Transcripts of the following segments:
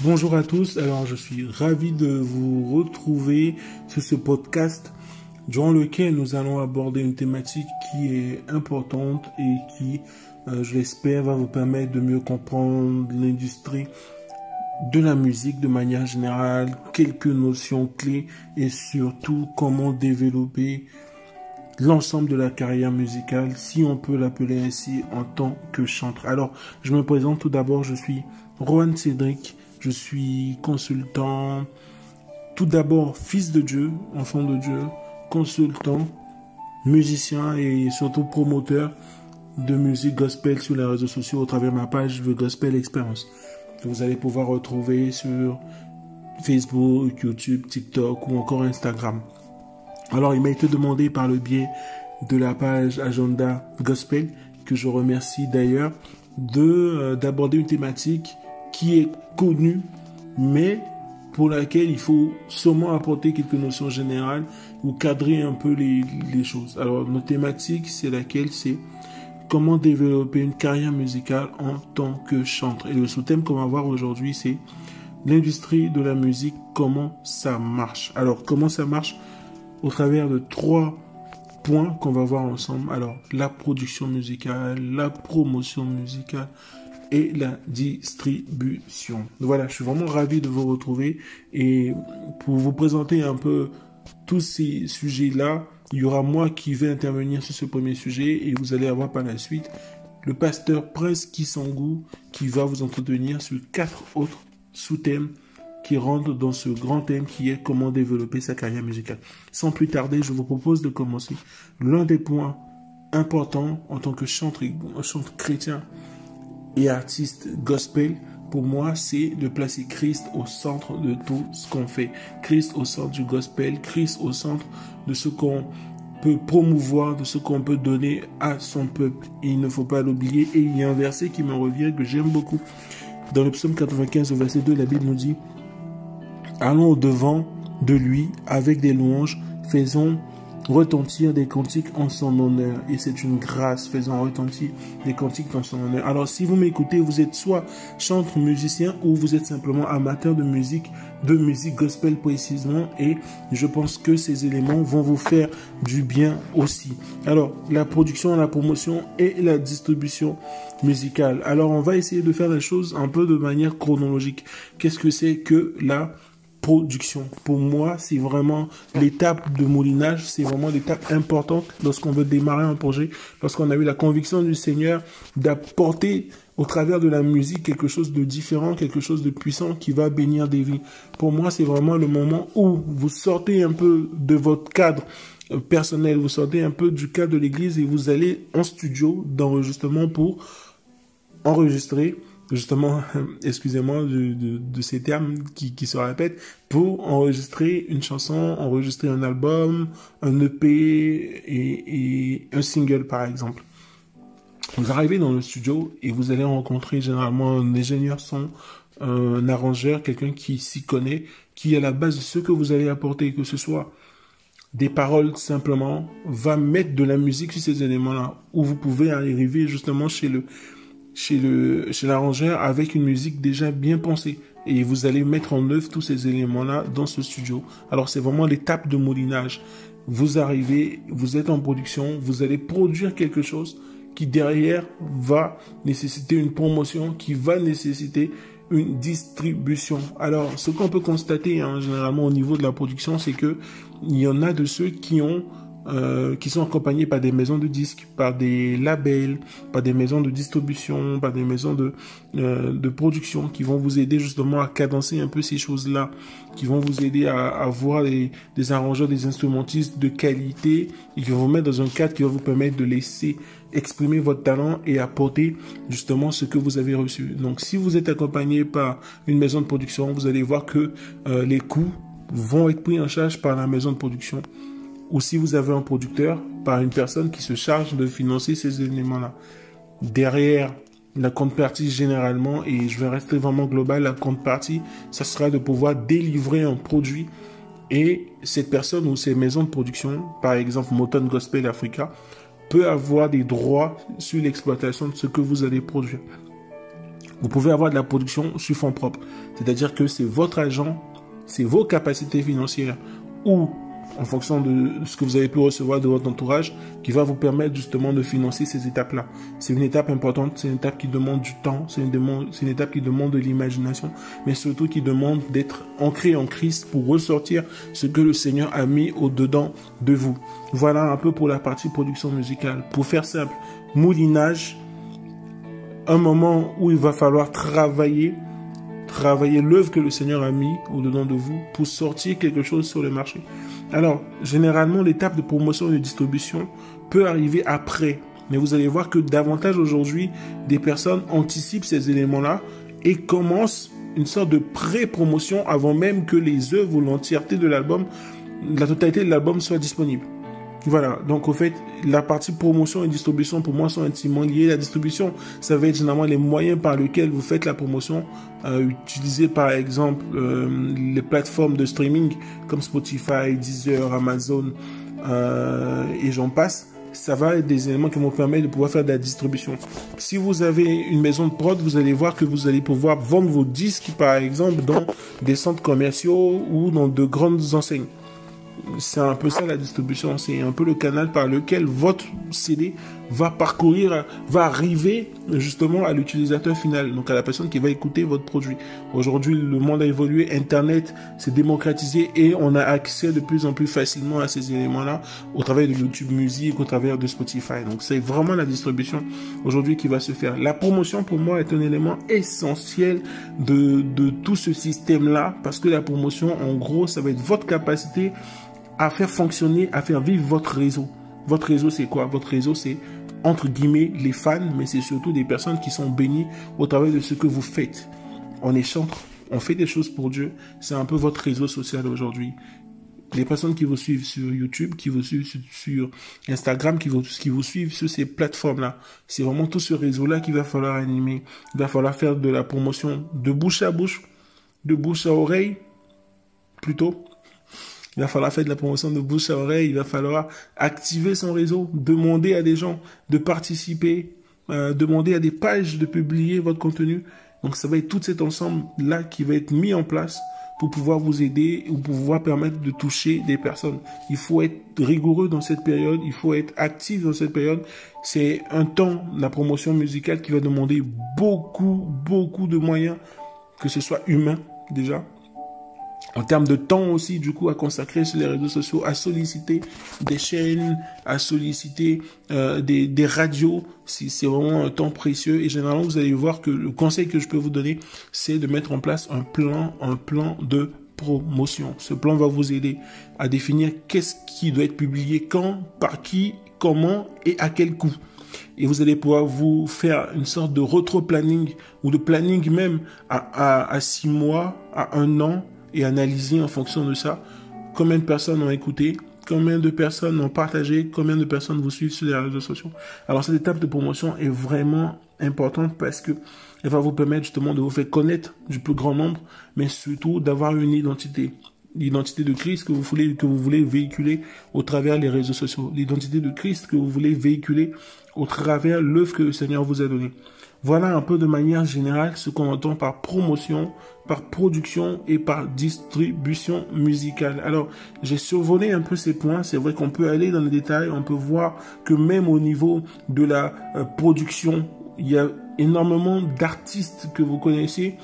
Bonjour à tous, alors je suis ravi de vous retrouver sur ce podcast durant lequel nous allons aborder une thématique qui est importante et qui, je l'espère, va vous permettre de mieux comprendre l'industrie de la musique de manière générale, quelques notions clés et surtout comment développer l'ensemble de la carrière musicale, si on peut l'appeler ainsi, en tant que chanteur. Alors, je me présente tout d'abord, je suis Rohan Cédric, je suis consultant, tout d'abord fils de Dieu, enfant de Dieu, consultant, musicien et surtout promoteur de musique gospel sur les réseaux sociaux au travers de ma page The Gospel Experience, que vous allez pouvoir retrouver sur Facebook, YouTube, TikTok ou encore Instagram. Alors, il m'a été demandé par le biais de la page Agenda Gospel, que je remercie d'ailleurs, d'aborder une thématique qui est connue, mais pour laquelle il faut seulement apporter quelques notions générales ou cadrer un peu les choses. Alors, notre thématique, c'est laquelle? C'est comment développer une carrière musicale en tant que chanteur. Et le sous-thème qu'on va voir aujourd'hui, c'est l'industrie de la musique, comment ça marche. Alors, comment ça marche? Au travers de 3 points qu'on va voir ensemble. Alors, la production musicale, la promotion musicale et la distribution. Voilà, je suis vraiment ravi de vous retrouver et pour vous présenter un peu tous ces sujets-là, il y aura moi qui vais intervenir sur ce premier sujet et vous allez avoir par la suite le pasteur Prince Kisangou qui va vous entretenir sur 4 autres sous-thèmes qui rentre dans ce grand thème qui est comment développer sa carrière musicale. Sans plus tarder, je vous propose de commencer. L'un des points importants en tant que chanteur chrétien et artiste gospel, pour moi, c'est de placer Christ au centre de tout ce qu'on fait. Christ au centre du gospel, Christ au centre de ce qu'on peut promouvoir, de ce qu'on peut donner à son peuple. Et il ne faut pas l'oublier. Et il y a un verset qui me revient, que j'aime beaucoup. Dans le psaume 95, au verset 2, la Bible nous dit: allons au-devant de lui avec des louanges, faisons retentir des cantiques en son honneur. Et c'est une grâce, faisons retentir des cantiques en son honneur. Alors, si vous m'écoutez, vous êtes soit chanteur, musicien, ou vous êtes simplement amateur de musique gospel précisément, et je pense que ces éléments vont vous faire du bien aussi. Alors, la production, la promotion et la distribution musicale. Alors, on va essayer de faire les choses un peu de manière chronologique. Qu'est-ce que c'est que la production? Pour moi, c'est vraiment l'étape de moulinage, c'est vraiment l'étape importante lorsqu'on veut démarrer un projet, lorsqu'on a eu la conviction du Seigneur d'apporter au travers de la musique quelque chose de différent, quelque chose de puissant qui va bénir des vies. Pour moi, c'est vraiment le moment où vous sortez un peu de votre cadre personnel, vous sortez un peu du cadre de l'église et vous allez en studio d'enregistrement pour enregistrer, justement, excusez-moi de ces termes qui se répètent, pour enregistrer une chanson, enregistrer un album, un EP et un single par exemple. Vous arrivez dans le studio et vous allez rencontrer généralement un ingénieur son, un arrangeur, quelqu'un qui s'y connaît, qui à la base de ce que vous allez apporter, que ce soit des paroles simplement, va mettre de la musique sur ces éléments-là, où vous pouvez arriver justement chez l'arrangeur avec une musique déjà bien pensée. Et vous allez mettre en œuvre tous ces éléments-là dans ce studio. Alors, c'est vraiment l'étape de moulinage. Vous arrivez, vous êtes en production, vous allez produire quelque chose qui derrière va nécessiter une promotion, qui va nécessiter une distribution. Alors, ce qu'on peut constater généralement au niveau de la production, c'est que il y en a de ceux qui sont accompagnés par des maisons de disques, par des labels, par des maisons de distribution, par des maisons de production qui vont vous aider justement à cadencer un peu ces choses-là, qui vont vous aider à avoir des arrangeurs, des instrumentistes de qualité et qui vont vous mettre dans un cadre qui va vous permettre de laisser exprimer votre talent et apporter justement ce que vous avez reçu. Donc, si vous êtes accompagné par une maison de production, vous allez voir que les coûts vont être pris en charge par la maison de production. Ou si vous avez un producteur, par une personne qui se charge de financer ces éléments-là. Derrière la contrepartie généralement, et je vais rester vraiment global, la contrepartie, ça sera de pouvoir délivrer un produit et cette personne ou ces maisons de production, par exemple Motown Gospel Africa, peut avoir des droits sur l'exploitation de ce que vous allez produire. Vous pouvez avoir de la production sur fonds propres. C'est-à-dire que c'est votre argent, c'est vos capacités financières ou en fonction de ce que vous avez pu recevoir de votre entourage qui va vous permettre justement de financer ces étapes-là. C'est une étape importante, c'est une étape qui demande du temps, c'est une étape qui demande de l'imagination, mais surtout qui demande d'être ancré en Christ pour ressortir ce que le Seigneur a mis au-dedans de vous. Voilà un peu pour la partie production musicale. Pour faire simple, moulinage, un moment où il va falloir travailler l'œuvre que le Seigneur a mis au-dedans de vous pour sortir quelque chose sur le marché. Alors, généralement, l'étape de promotion et de distribution peut arriver après. Mais vous allez voir que davantage aujourd'hui, des personnes anticipent ces éléments-là et commencent une sorte de pré-promotion avant même que les œuvres ou l'entièreté de l'album, la totalité de l'album soit disponible. Voilà, donc au fait, la partie promotion et distribution pour moi sont intimement liées. La distribution, ça va être généralement les moyens par lesquels vous faites la promotion. Utilisez par exemple les plateformes de streaming comme Spotify, Deezer, Amazon et j'en passe. Ça va être des éléments qui vont permettre de pouvoir faire de la distribution. Si vous avez une maison de prod, vous allez voir que vous allez pouvoir vendre vos disques par exemple dans des centres commerciaux ou dans de grandes enseignes. C'est un peu ça la distribution, c'est un peu le canal par lequel votre CD va parcourir, va arriver justement à l'utilisateur final, donc à la personne qui va écouter votre produit. Aujourd'hui, le monde a évolué, Internet s'est démocratisé et on a accès de plus en plus facilement à ces éléments-là au travers de YouTube Music, au travers de Spotify. Donc c'est vraiment la distribution aujourd'hui qui va se faire. La promotion pour moi est un élément essentiel de tout ce système-là parce que la promotion, en gros, ça va être votre capacité à faire fonctionner, à faire vivre votre réseau. Votre réseau, c'est quoi? Votre réseau, c'est entre guillemets les fans, mais c'est surtout des personnes qui sont bénies au travers de ce que vous faites. On est chantre, on fait des choses pour Dieu. C'est un peu votre réseau social aujourd'hui. Les personnes qui vous suivent sur YouTube, qui vous suivent sur Instagram, qui vous suivent sur ces plateformes-là, c'est vraiment tout ce réseau-là qu'il va falloir animer. Il va falloir faire de la promotion de bouche à oreille, plutôt. Il va falloir faire de la promotion de bouche à oreille, il va falloir activer son réseau, demander à des gens de participer, demander à des pages de publier votre contenu. Donc ça va être tout cet ensemble-là qui va être mis en place pour pouvoir vous aider ou pour pouvoir permettre de toucher des personnes. Il faut être rigoureux dans cette période, il faut être actif dans cette période. C'est un temps, la promotion musicale, qui va demander beaucoup de moyens, que ce soit humain déjà, en termes de temps aussi, du coup, à consacrer sur les réseaux sociaux, à solliciter des chaînes, à solliciter des radios. C'est vraiment un temps précieux. Et généralement, vous allez voir que le conseil que je peux vous donner, c'est de mettre en place un plan de promotion. Ce plan va vous aider à définir qu'est-ce qui doit être publié quand, par qui, comment et à quel coût. Et vous allez pouvoir vous faire une sorte de retro-planning ou de planning même à 6 mois, à 1 an, et analyser en fonction de ça combien de personnes ont écouté, combien de personnes ont partagé, combien de personnes vous suivent sur les réseaux sociaux. Alors cette étape de promotion est vraiment importante parce que elle va vous permettre justement de vous faire connaître du plus grand nombre, mais surtout d'avoir une identité. L'identité de Christ que vous voulez véhiculer au travers des réseaux sociaux. L'identité de Christ que vous voulez véhiculer au travers l'œuvre que le Seigneur vous a donnée. Voilà un peu de manière générale ce qu'on entend par promotion, par production et par distribution musicale. Alors, j'ai survolé un peu ces points. C'est vrai qu'on peut aller dans les détails. On peut voir que même au niveau de la production, il y a énormément d'artistes que vous connaissez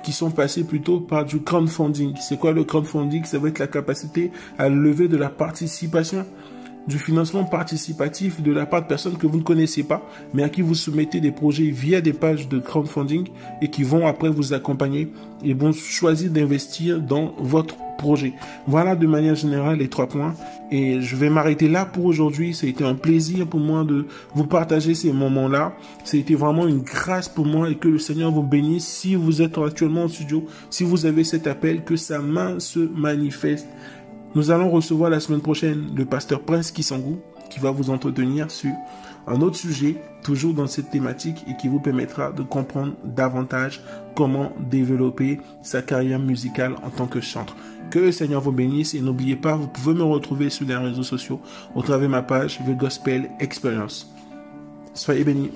qui sont passés plutôt par du crowdfunding. C'est quoi le crowdfunding? Ça va être la capacité à lever de la participation, du financement participatif de la part de personnes que vous ne connaissez pas, mais à qui vous soumettez des projets via des pages de crowdfunding et qui vont après vous accompagner et vont choisir d'investir dans votre projet. Voilà de manière générale les 3 points et je vais m'arrêter là pour aujourd'hui. Ça a été un plaisir pour moi de vous partager ces moments-là. Ça a été vraiment une grâce pour moi et que le Seigneur vous bénisse. Si vous êtes actuellement en studio, si vous avez cet appel, que sa main se manifeste. Nous allons recevoir la semaine prochaine le pasteur Prince Kisangou qui va vous entretenir sur un autre sujet, toujours dans cette thématique et qui vous permettra de comprendre davantage comment développer sa carrière musicale en tant que chanteur. Que le Seigneur vous bénisse et n'oubliez pas, vous pouvez me retrouver sur les réseaux sociaux au travers de ma page The Gospel Experience. Soyez bénis.